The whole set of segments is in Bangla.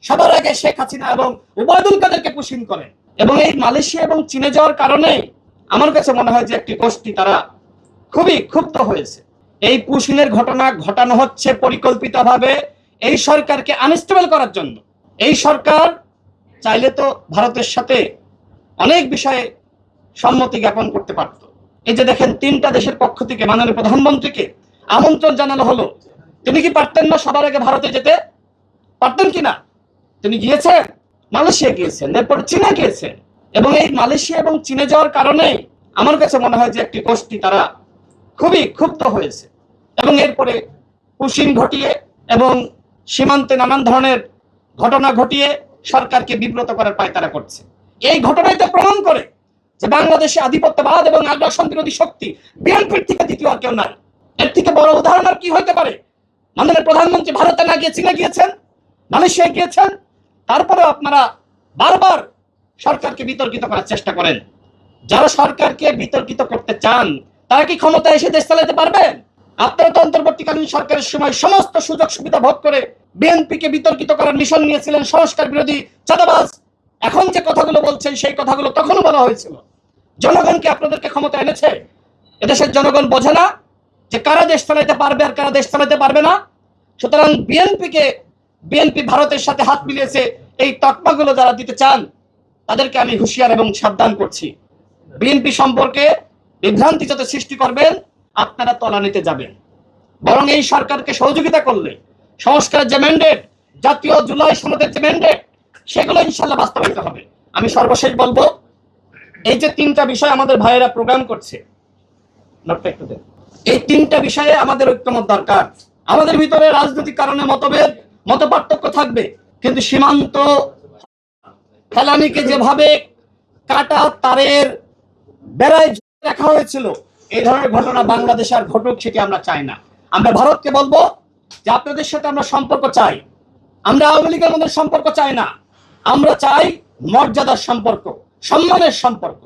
সবার আগে শেখ হাসিনা এবং ওবায়দুল কাদেরকে পুশিং করেন। এবং এই মালয়েশিয়া এবং চীনে যাওয়ার কারণে আমার কাছে মনে হয় যে একটি গোষ্ঠী তারা খুবই ক্ষুব্ধ হয়েছে। এই পুশিংয়ের ঘটনা ঘটানো হচ্ছে পরিকল্পিতভাবে এই সরকারকে আনস্টেবল করার জন্য। এই সরকার চাইলে তো ভারতের সাথে অনেক বিষয়ে সম্মতি জ্ঞাপন করতে পারত। এই যে দেখেন, 3টা দেশের পক্ষ থেকে মাননীয় প্রধানমন্ত্রীকে আমন্ত্রণ জানানো হলো। তিনি কি পারতেন না সবার আগে ভারতে যেতে? পারতেন কিনা? তিনি গিয়েছেন, মালয়েশিয়া গিয়েছেন, এরপর চীনে গিয়েছেন। এবং এই মালয়েশিয়া এবং চীনে যাওয়ার কারণে আমার কাছে মনে হয় যে একটি গোষ্ঠী তারা খুবই ক্ষুব্ধ হয়েছে এবং এরপরে পুশিং ঘটিয়ে এবং সীমান্তে নানান ধরনের ঘটনা ঘটিয়ে সরকারকে বিব্রত করার পায়তারা করছে। এই ঘটনাই তো প্রমাণ করে যে বাংলাদেশে আধিপত্যবাদ এবং আগ্রাসন বিরোধী শক্তি বিএনপির থেকে দ্বিতীয় আর কেউ নাই। এর থেকে বড় উদাহরণ আর কি হতে পারে? মাননীয় প্রধানমন্ত্রী ভারতে না গিয়ে চীনে গিয়েছেন, মালয়েশিয়ায় গিয়েছেন, তারপরেও আপনারা বারবার সরকারকে বিতর্কিত করার চেষ্টা করেন। যারা সরকারকে বিতর্কিত করতে চান তারা কি ক্ষমতায় এসে দেশ চালাতে পারবেন? আপনারা তো অন্তর্বর্তীকালীন সরকারের সময় সমস্ত সুযোগ সুবিধা ভোগ করে বিএনপিকে বিতর্কিত করার মিশন নিয়েছিলেন, সংস্কার বিরোধী চাঁদাবাজ। এখন যে কথাগুলো বলছেন সেই কথাগুলো তখনও বলা হয়েছিল। জনগণকে আপনাদেরকে ক্ষমতা এনেছে। এদেশের জনগণ বোঝে না যে কারা দেশ চালাতে পারবে আর কারা দেশ চালাতে পারবে না। সুতরাং বিএনপি ভারতের সাথে হাত মিলিয়েছে, এই তকমাগুলো যারা দিতে চান তাদেরকে আমি হুঁশিয়ার এবং সাবধান করছি। বিএনপি সম্পর্কে বিভ্রান্তি যাতে সৃষ্টি করবেন আপনারা তলানিতে যাবেন। বরং এই সরকারকে সহযোগিতা করলে সংস্কারের যে ম্যান্ডেট, জাতীয় জুলাই সনদের যে ম্যান্ডেট, সেগুলো ইনশাল্লাহ বাস্তবায়িত হবে। আমি সর্বশেষ বলবো, এই যে 3টা বিষয় আমাদের ভাইয়েরা প্রোগ্রাম করছে, এই 3টা বিষয়ে আমাদের ঐক্যমত দরকার। আমাদের ভিতরে রাজনৈতিক কারণে মত পার্থক্য থাকবে, কিন্তু সীমান্ত ফেলানিকে যেভাবে কাটা তারের বেড়ায় রাখা হয়েছিল, এই ধরনের ঘটনা বাংলাদেশে আর ঘটুক সেটি আমরা চাই না। আমরা ভারতকে বলবো যে আপনাদের সাথে আমরা সম্পর্ক চাই। আমরা আওয়ামী লীগের মধ্যে সম্পর্ক চাই না। আমরা চাই মর্যাদার সম্পর্ক, সম্মানের সম্পর্ক।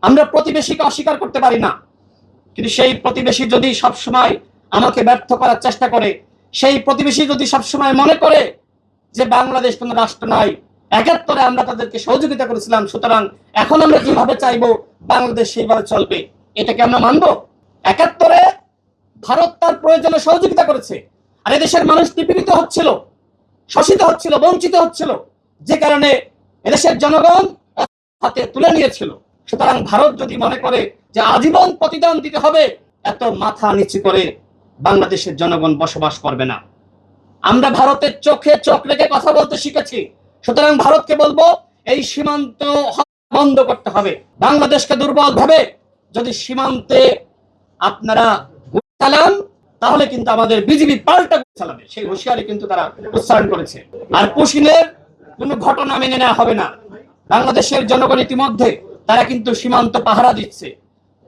আমরা প্রতিবেশীকে অস্বীকার করতে পারি না, কিন্তু সেই প্রতিবেশী যদি সবসময় আমাকে ব্যর্থ করার চেষ্টা করে, সেই প্রতিবেশী যদি সবসময় মনে করে যে বাংলাদেশ কোনো রাষ্ট্র নয়, 71-এ আমরা তাদেরকে সহযোগিতা করেছিলাম, সুতরাং এখন আমরা যেভাবে চাইবো বাংলাদেশ সেইভাবে চলবে, এটাকে আমরা মানবো? 71-এ ভারত তার প্রয়োজনে সহযোগিতা করেছে, আর এদেশের মানুষ নিপীড়িত হচ্ছিল, শোষিত হচ্ছিল, বঞ্চিত হচ্ছিল, যে কারণে এদেশের জনগণ হাতে তুলে নিয়েছিল। সুতরাং ভারত যদি মনে করে যে আজীবন প্রতিদান দিতে হবে, এত মাথা নিচু করে বাংলাদেশের জনগণ বসবাস করবে না। আমরা ভারতের চোখে চোখ রেখে কথা বলতে শিখেছি। সুতরাং ভারতকে বলবো এই সীমান্ত বন্ধ করতে হবে। বাংলাদেশকে দুর্বল ভাবে যদি সীমান্তে আপনারা চালান, তাহলে কিন্তু আমাদের বিজিবি পাল্টা চালাবে, সেই হুঁশিয়ারি কিন্তু তারা উচ্চারণ করেছে। আর পুশিংয়ের কোনো ঘটনা মেনে নেওয়া হবে না। বাংলাদেশের জনগণ ইতিমধ্যে তারা কিন্তু সীমান্ত পাহারা দিচ্ছে।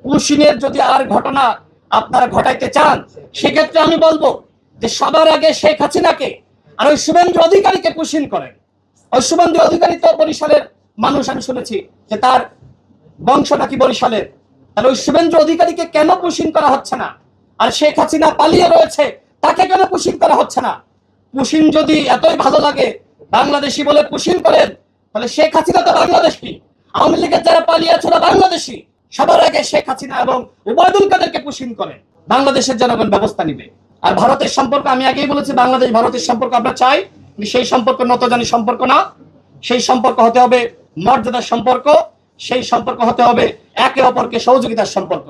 পুশিংয়ের যদি আর ঘটনা আপনারা ঘটাইতে চান, সেক্ষেত্রে আমি বলবো যে সবার আগে শেখ হাসিনাকে আর ওই শুভেন্দু অধিকারীকে পুশিং করেন। ওই শুভেন্দু অধিকারী তো বরিশালের মানুষ, আমি শুনেছি যে তার বংশ নাকি বরিশালের। তাহলে ওই শুভেন্দু অধিকারীকে কেন পুশিং করা হচ্ছে না? আর শেখ হাসিনা পালিয়ে রয়েছে, তাকে কেন পুশিং করা হচ্ছে না? পুশিং যদি এতই ভালো লাগে, বাংলাদেশি বলে পুশিং করেন, তাহলে শেখ হাসিনা তো বাংলাদেশি, আওয়ামী লীগের যারা পালিয়েছে ওরা বাংলাদেশি। সবার আগে শেখ হাসিনা এবং ওবায়দুল কাদেরকে পুশিং করেন, বাংলাদেশের জনগণ ব্যবস্থা নিবে। আর ভারতের সম্পর্ক আমি আগেই বলেছি, বাংলাদেশ ভারতের সম্পর্ক আমরা চাই, সেই সম্পর্ক নতজানি সম্পর্ক না। সেই সম্পর্ক হতে হবে মর্যাদার সম্পর্ক, সেই সম্পর্ক হতে হবে একে অপরকে সহযোগিতার সম্পর্ক।